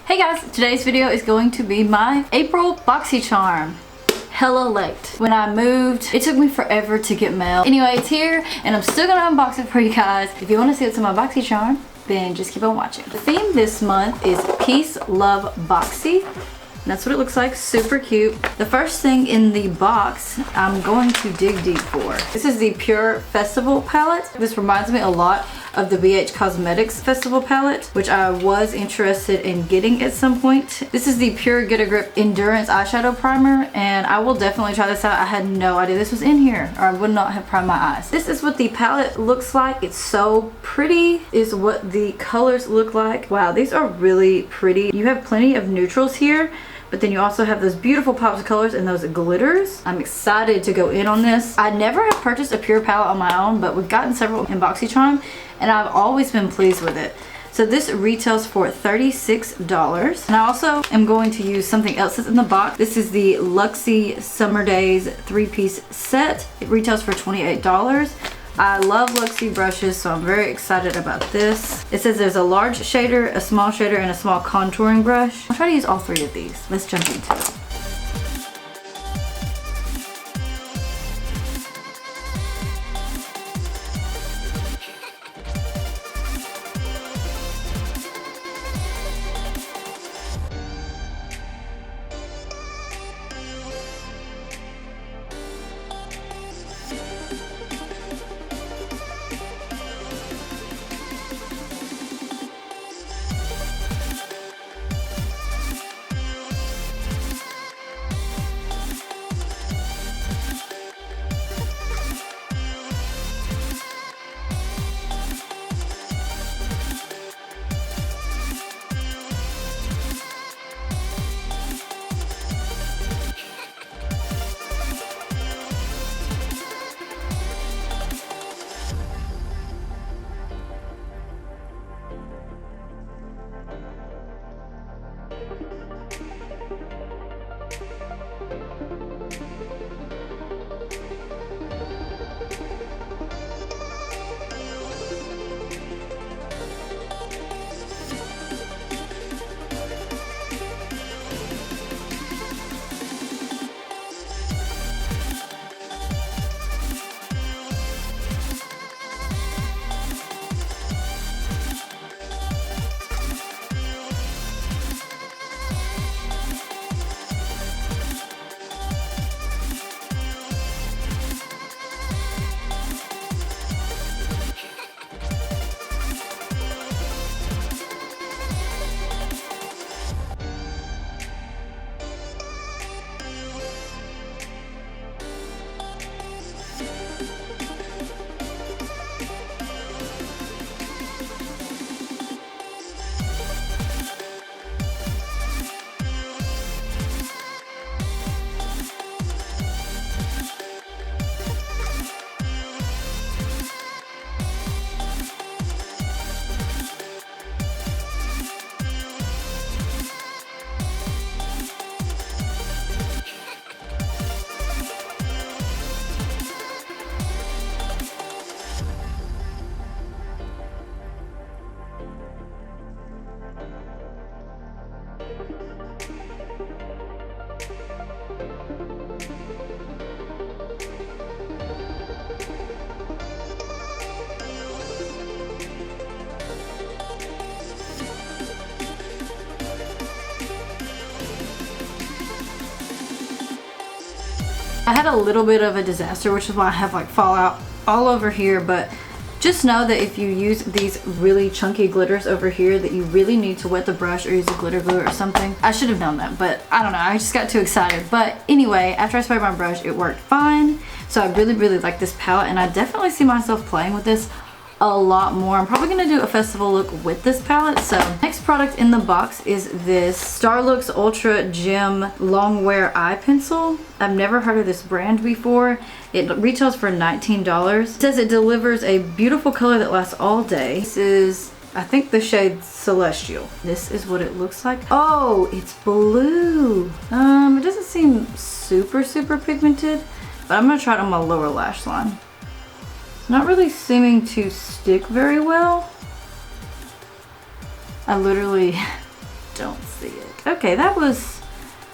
Hey guys, today's video is going to be my April Boxycharm. Hella late. When I moved, it took me forever to get mail. Anyway, it's here and I'm still gonna unbox it for you guys. If you want to see what's in my Boxycharm, then just keep on watching. The theme this month is Peace, Love, Boxy. That's what it looks like, super cute. The first thing in the box, I'm going to dig deep for. This is the Pure Festival palette. This reminds me a lot of the BH Cosmetics Festival palette, which I was interested in getting at some point. This is the Pure Get a Grip Endurance Eyeshadow Primer, and I will definitely try this out. I had no idea this was in here, or I would not have primed my eyes. This is what the palette looks like. It's so pretty, is what the colors look like. Wow, these are really pretty. You have plenty of neutrals here, but then you also have those beautiful pops of colors and those glitters. I'm excited to go in on this. I never have purchased a Pure palette on my own, but we've gotten several in Boxycharm, and I've always been pleased with it. So this retails for $36. And I also am going to use something else that's in the box. This is the Luxie Summer Days 3-piece set. It retails for $28. I love Luxie brushes, so I'm very excited about this. It says there's a large shader, a small shader, and a small contouring brush. I'll try to use all three of these. Let's jump into it. I had a little bit of a disaster, which is why I have like fallout all over here, but just know that if you use these really chunky glitters over here, that you really need to wet the brush or use a glitter glue or something. I should have known that, but I don't know, I just got too excited. But anyway, after I sprayed my brush, it worked fine. So I really like this palette, and I definitely see myself playing with this a lot more. I'm probably gonna do a festival look with this palette. So next product in the box is this Starlooks Ultra Gem Longwear Eye Pencil. I've never heard of this brand before. It retails for $19. It says it delivers a beautiful color that lasts all day. This is, I think, the shade Celestial. This is what it looks like. Oh, it's blue. It doesn't seem super pigmented, but I'm gonna try it on my lower lash line. Not really seeming to stick very well. I literally don't see it. Okay, that was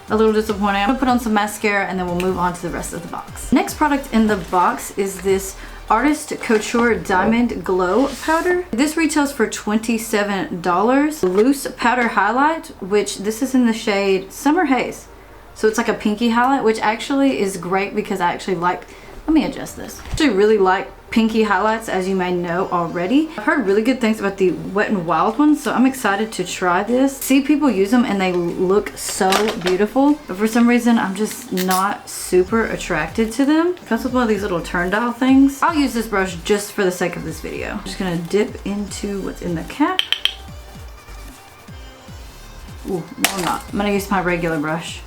a little disappointing. I'm gonna put on some mascara and then we'll move on to the rest of the box. Next product in the box is this Artist Couture Diamond Glow Powder. This retails for $27. Loose powder highlight, which this is in the shade Summer Haze. So it's like a pinky highlight, which actually is great because I actually like, let me adjust this. I actually really like pinky highlights, as you may know already. I've heard really good things about the Wet n Wild ones, so I'm excited to try this. See people use them and they look so beautiful, but for some reason I'm just not super attracted to them. It comes with one of these little turn dial things. I'll use this brush just for the sake of this video. I'm just gonna dip into what's in the cap. Ooh, no I'm not. I'm gonna use my regular brush.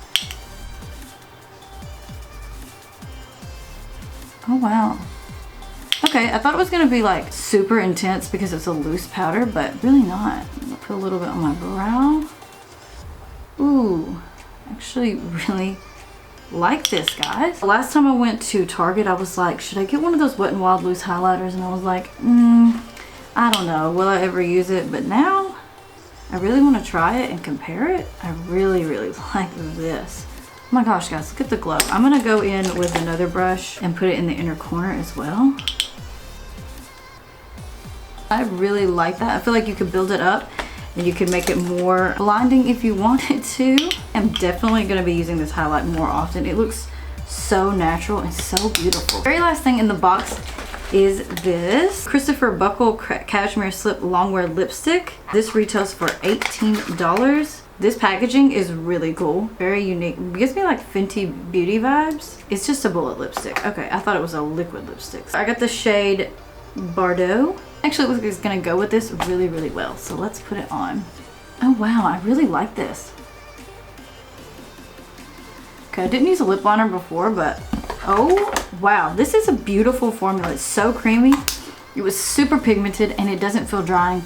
Oh wow. Okay, I thought it was gonna be like super intense because it's a loose powder, but really not. I'm gonna put a little bit on my brow. Ooh, actually really like this, guys. Last time I went to Target, I was like, should I get one of those Wet n Wild loose highlighters? And I was like, I don't know, will I ever use it? But now I really wanna try it and compare it. I really, really like this. Oh my gosh, guys, look at the glow. I'm gonna go in with another brush and put it in the inner corner as well. I really like that. I feel like you could build it up and you could make it more blinding if you wanted to. I'm definitely gonna be using this highlight more often. It looks so natural and so beautiful. Very last thing in the box is this Christopher Buckle Cashmere Slip Longwear Lipstick. This retails for $18. This packaging is really cool, very unique. It gives me like Fenty Beauty vibes. It's just a bullet lipstick. Okay, I thought it was a liquid lipstick. I got the shade Bordeaux. Actually, it looks like it's gonna go with this really, really well. So let's put it on. Oh wow, I really like this. Okay, I didn't use a lip liner before, but oh wow, this is a beautiful formula. It's so creamy. It was super pigmented and it doesn't feel drying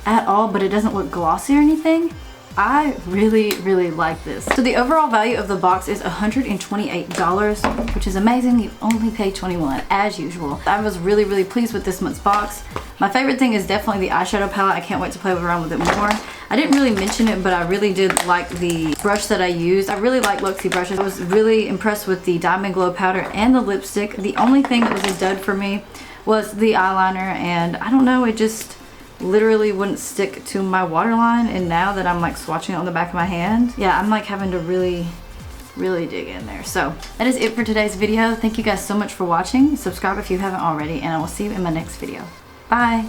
at all, but it doesn't look glossy or anything. I really, really like this. So the overall value of the box is $128, which is amazing. You only paid $21 as usual. I was really, really pleased with this month's box. My favorite thing is definitely the eyeshadow palette. I can't wait to play around with it more. I didn't really mention it, but I really did like the brush that I used. I really like Luxie brushes. I was really impressed with the Diamond Glow powder and the lipstick. The only thing that was a dud for me was the eyeliner, and I don't know, it just literally wouldn't stick to my waterline, and now that I'm like swatching it on the back of my hand, yeah, I'm like having to really dig in there. So that is it for today's video. Thank you guys so much for watching. Subscribe if you haven't already, and I will see you in my next video. Bye.